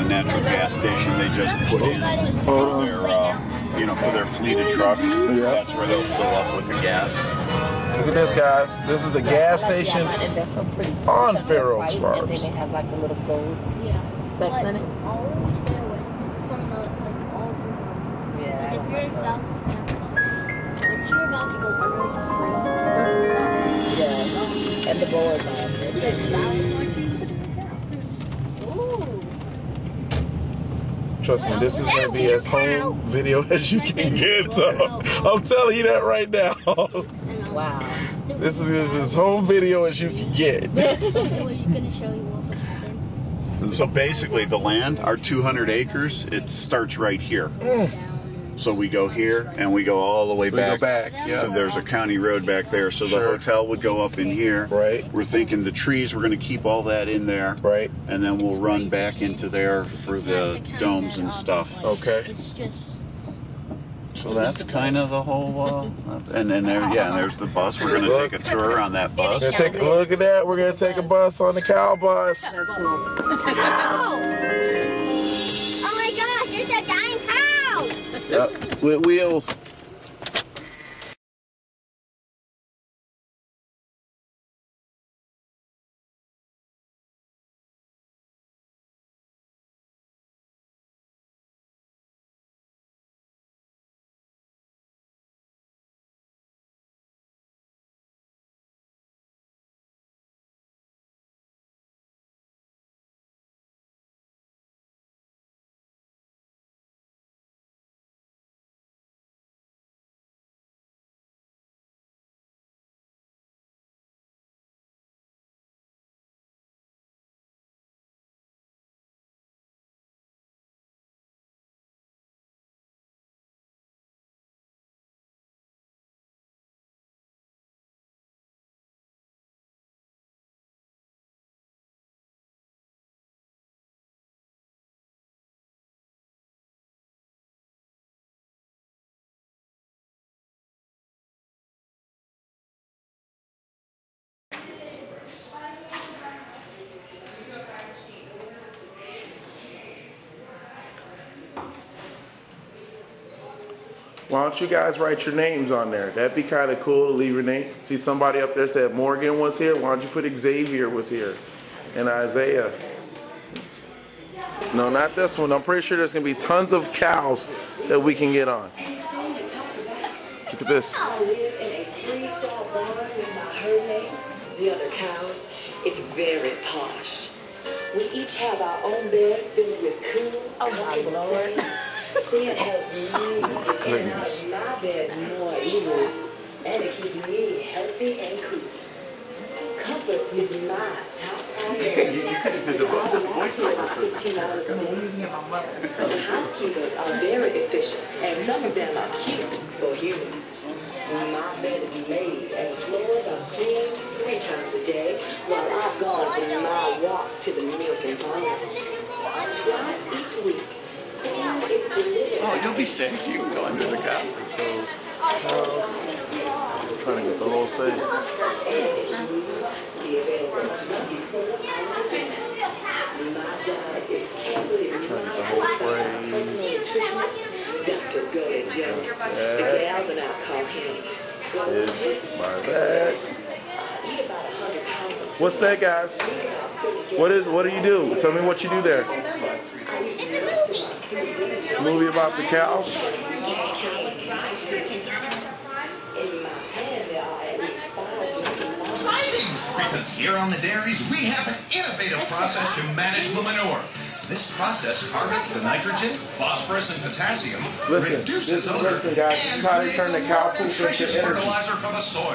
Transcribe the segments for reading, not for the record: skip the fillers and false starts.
natural gas station they just put in for their, for their fleet of trucks. Yeah. That's where they'll fill up with the gas. Look at this, guys. This is the gas station on Fair Oaks Farms. They have like a little gold specks in it. Always stay away from the all the Yeah. if you're in South, once you're about to go green, Yeah. And the boards on. Trust me, this is going to be as home video as you can get. So I'm telling you that right now. Wow. This is as home video as you can get. We're just gonna show you what would happen. So basically, the land, our 200 acres, it starts right here. So we go here and we go all the way back. Yeah. So there's a county road back there. So the hotel would go up in here. Right. We're thinking the trees, we're going to keep all that in there. Right. And then we'll run back into there for the domes and stuff. Okay. It's just So that's kind of the whole, and then there, and there's the bus. We're going to take a tour on that bus. Look at that. We're going to take a bus on the cow bus. That's cool. oh my gosh, it's a giant cow! Yep, with wheels. Why don't you guys write your names on there? That'd be kind of cool to leave your name. See, somebody up there said Morgan was here. Why don't you put Xavier was here and Isaiah? No, not this one. I'm pretty sure there's going to be tons of cows that we can get on. Look at this. I live in a three-star barn with my herd mates, the other cows. It's very posh. We each have our own bed filled with cool, comfortable Lord. See, it helps me get out of my bed more easily, and it keeps me healthy and cool. Comfort is my top priority. $15 a day. The housekeepers are very efficient, and some of them are cute for humans. My bed is made, and the floors are cleaned 3 times a day, while I've gone for my walk to the milking barn. Twice each week. Oh, you'll be safe. You can go under the cow. I'm trying to get the whole thing. Trying to get the whole phrase. Dr. Gully Jones. The gals and I call him It's my bag. What's that, guys? What do you do? Tell me what you do there. Movie about the cows? Exciting! Because here on the dairies, we have an innovative process to manage the manure. This process harvests the nitrogen, phosphorus, and potassium, reduces odor, listen, guys. This is how they turn the cow poop into nutritious energy. fertilizer for the soil.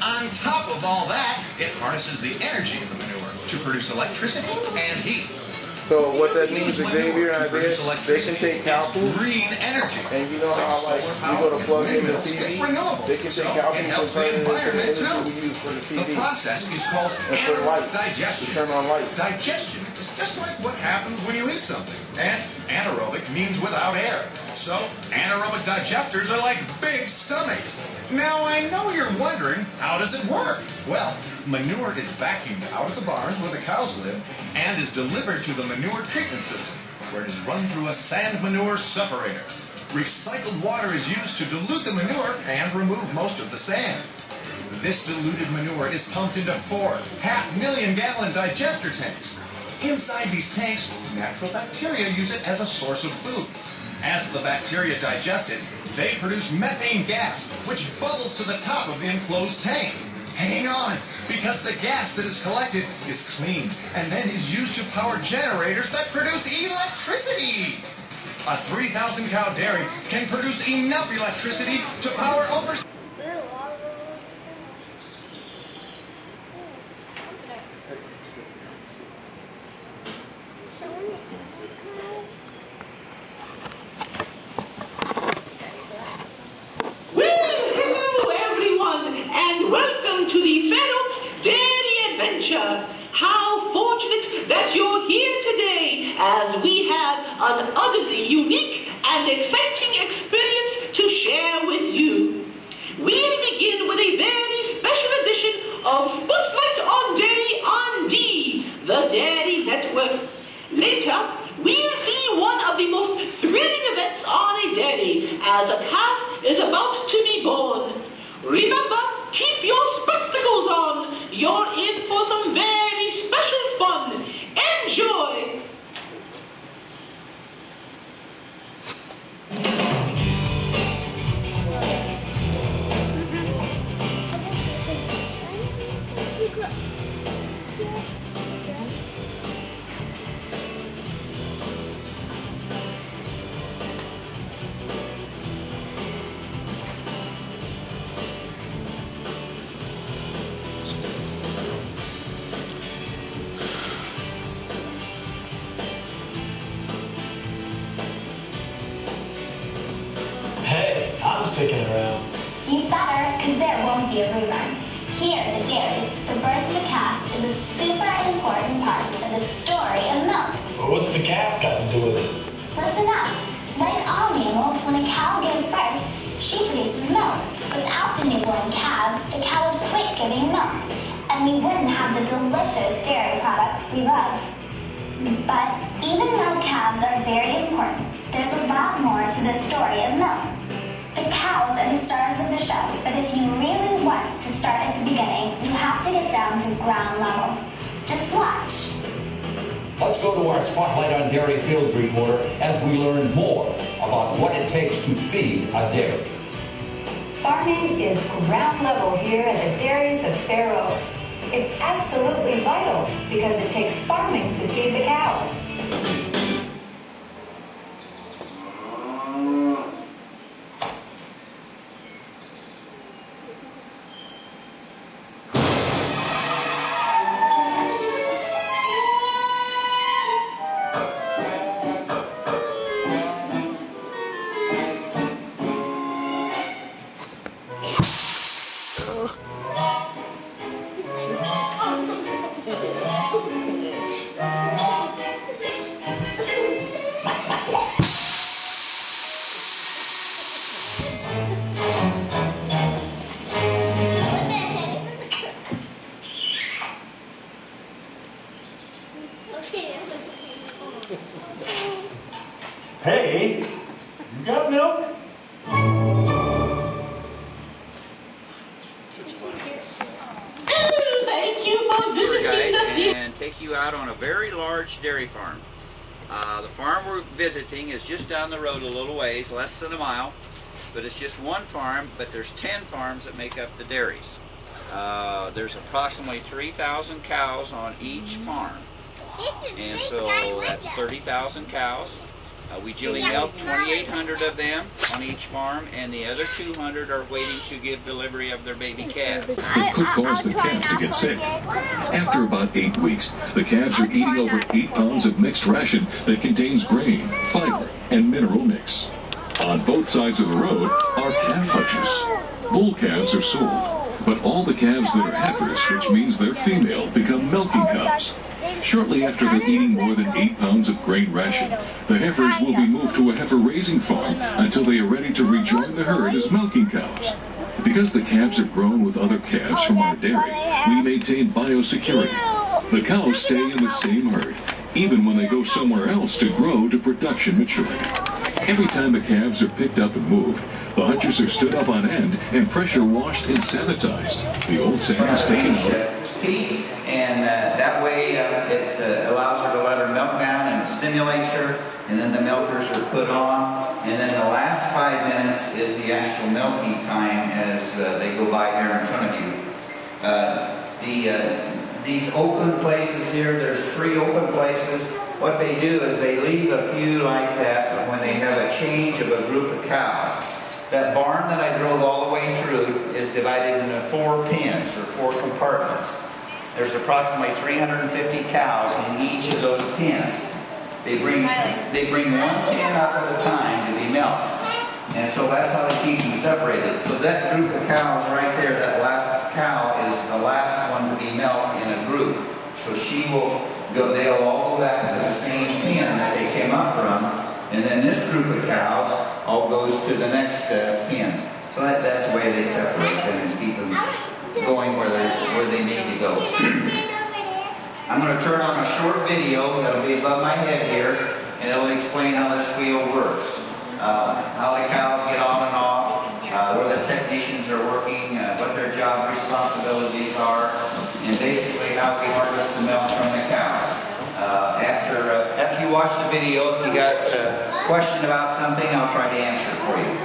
On top of all that, it harnesses the energy of the manure to produce electricity and heat. So what that means, Xavier and Isaiah, they can take cow poop, green energy. and you know how like you go to plug in the TV, they can take cow poop and turn it into the energy we use for the TV. The process is called and for light, digestion. to turn on light. Digestion is just like what happens when you eat something. And anaerobic means without air. So anaerobic digesters are like big stomachs. Now I know you're wondering, how does it work? Well, manure is vacuumed out of the barns where the cows live and is delivered to the manure treatment system. where it is run through a sand manure separator. Recycled water is used to dilute the manure and remove most of the sand. This diluted manure is pumped into 4 500,000-gallon digester tanks. Inside these tanks, natural bacteria use it as a source of food. As the bacteria digest it, they produce methane gas, which bubbles to the top of the enclosed tank. Hang on, because the gas that is collected is clean and then is used to power generators that produce electricity. A 3,000-cow dairy can produce enough electricity to power over... How fortunate that you're here today, as we have an utterly unique and exciting experience to share with you. We'll begin with a very special edition of Spotlight on Dairy on D, the Dairy Network. Later, we'll see one of the most thrilling events on a dairy, as a calf is about to be born. Remember, keep your spectacles on. You're in for some very special fun. Enjoy! Hey, I'm sticking around. You better, because there won't be a rerun. Here at the dairies, the birth of the calf is a super important part of the story of milk. Well, what's the calf got to do with it? Listen up. Like all mammals, when a cow gives birth, she produces milk. Without the newborn calf, the cow would quit giving milk, and we wouldn't have the delicious dairy products we love. But even though calves are very important, there's a lot more to the story of milk. The cows are the stars of the show, but if you really want to start at the beginning, you have to get down to ground level. Just watch. Let's go to our Spotlight on Dairy field reporter as we learn more about what it takes to feed a dairy. Farming is ground level here at the dairies of Fair Oaks. It's absolutely vital because it takes farming to feed the cows. Hey, you got milk? Thank you for visiting us here. And take you out on a very large dairy farm. The farm we're visiting is just down the road a little ways, less than a mile, but it's just one farm, but there's 10 farms that make up the dairies. There's approximately 3,000 cows on each farm, and so that's 30,000 cows. We generally milk 2,800 of them on each farm, and the other 200 are waiting to give delivery of their baby calves. It could cause the calf to get sick. After about 8 weeks, the calves are eating over 8 pounds of mixed ration that contains grain, fiber, and mineral mix. On both sides of the road are calf hutches. Bull calves are sold, but all the calves that are heifers, which means they're female, become milking cows. Shortly after they're eating more than 8 pounds of grain ration, the heifers will be moved to a heifer raising farm until they are ready to rejoin the herd as milking cows. Because the calves are grown with other calves from our dairy, we maintain biosecurity. The cows stay in the same herd, even when they go somewhere else to grow to production maturity. Every time the calves are picked up and moved, the hunters are stood up on end and pressure washed and sanitized. The old sand is taken out. Feet, and that way it allows her to let her milk down and it stimulates her, and then the milkers are put on, and then the last 5 minutes is the actual milking time as they go by here in front of you. These open places here, there's 3 open places. What they do is they leave a few like that when they have a change of a group of cows. That barn that I drove all the way through is divided into 4 pens or 4 compartments. There's approximately 350 cows in each of those pens. They bring 1 pen up at a time to be milked. And so that's how they keep them separated. So that group of cows right there, that last cow is the last one to be milked in a group. So she will go, they'll all go back to the same pen that they came up from. And then this group of cows all goes to the next pen. So that's the way they separate them and keep them going where they need to go. I'm going to turn on a short video that'll be above my head here, and it'll explain how this wheel works. How the cows get on and off, where the technicians are working, what their job responsibilities are, and basically how we harvest the milk from the cows. After you watch the video, if you got a question about something, I'll try to answer it for you.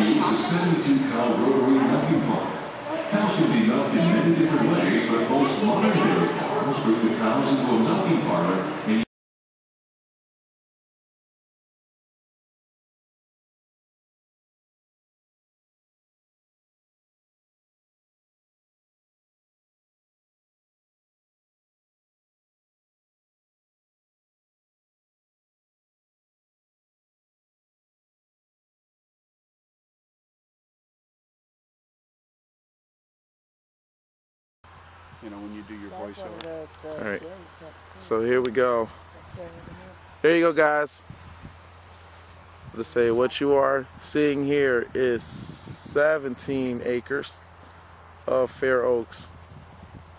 It's a 72-cow rotary milking farm. Cows can be milked in many different ways, but most modern dairy farms bring the cows into a milking parlor and when you do your voiceover. All right. So here we go. There you go, guys. Let's say what you are seeing here is 17 acres of Fair Oaks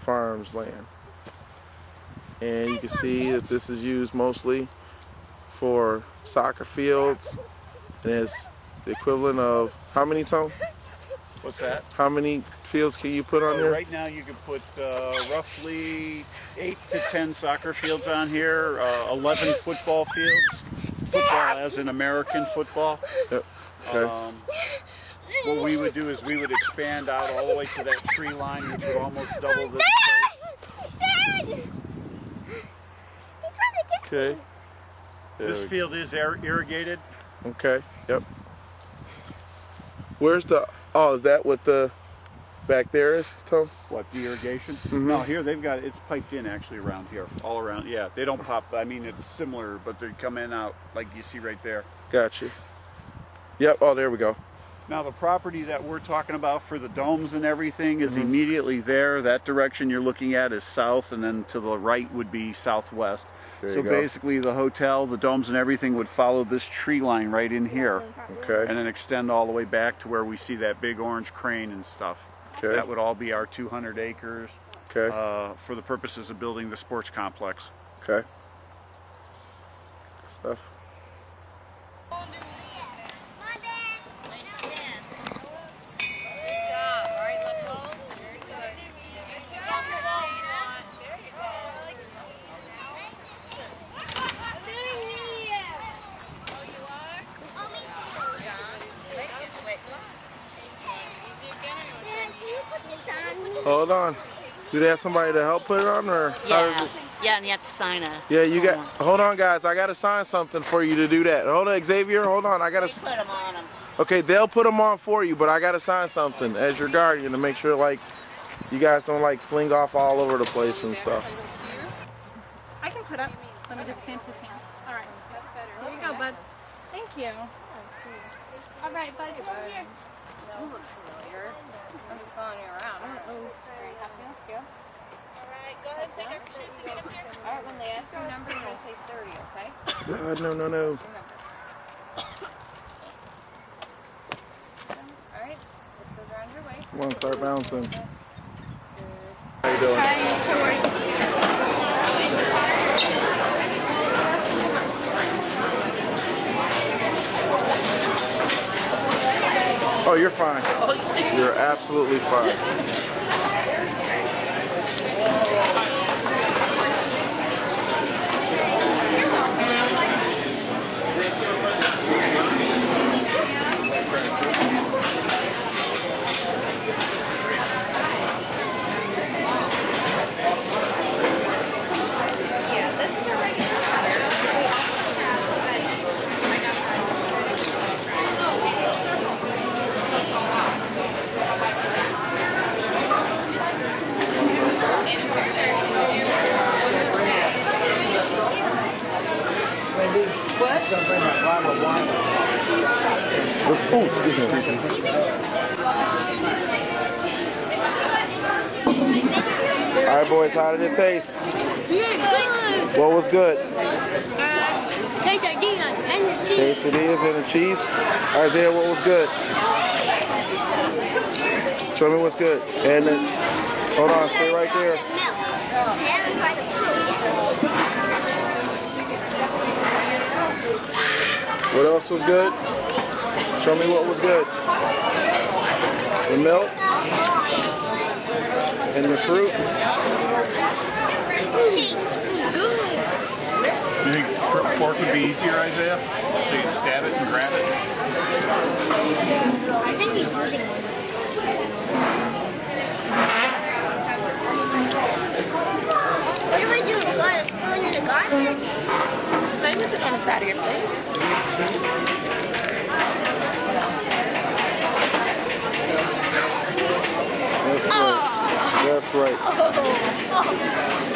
Farms land. And you can see that this is used mostly for soccer fields. And it's the equivalent of how many, Tom? What's that? How many fields can you put on there? Right now you can put roughly 8 to 10 soccer fields on here, 11 football fields. Football as in American football. Yep. Okay. What we would do is we would expand out all the way to that tree line, which would almost double this space. Okay. This field is irrigated. Okay. Yep. Where's the... Oh, is that what the back there is, Tom? What, the irrigation? Mm-hmm. No, here they've got, it's piped in actually around here, all around. Yeah, they don't pop, I mean, it's similar, but they come in out like you see right there. Gotcha. Yep, oh, there we go. Now the property that we're talking about for the domes and everything is immediately there. That direction you're looking at is south, and then to the right would be southwest. So basically the hotel, the domes and everything would follow this tree line right in here. Okay. And then extend all the way back to where we see that big orange crane and stuff. Okay. That would all be our 200 acres for the purposes of building the sports complex. Okay. Stuff. Hold on. Do they have somebody to help put it on, or yeah? Yeah, and you have to sign a. Yeah, you got. Hold on, guys. I gotta sign something for you to do that. Hold on, Xavier. Hold on. I gotta. Put them on them. Okay, they'll put them on for you, but I gotta sign something as your guardian to make sure, like, you guys don't like fling off all over the place and stuff. I can put up. Let me just stamp his hands. All right. Here you go, bud. Thank you. All right, bud. Come over here. You look familiar. I'm just following you around. I don't know. Very happy. Let's go. Go ahead and take out your shoes to get up here. All right, when they ask your number, you're going to say 30, okay? God, no. Remember. All right, this goes around your waist. Come on, start bouncing. How you doing? Hi, how are you? Oh, you're fine. You're absolutely fine. Yeah, this is a regular cutter. We also have Oh, excuse me. All right, boys, how did it taste? Good. What was good? Quesadillas and the cheese. Quesadillas and the cheese. Isaiah, what was good? Show me what's good. And then, hold on, stay right there. I haven't tried the fruit yet. What else was good? Show me what was good. The milk and the fruit. You think fork would be easier, Isaiah? So you can stab it and grab it? I think he's holding it. What do I do? Put a spoon in the garbage? Maybe put it on the side of your plate. That's right. That's right. Oh.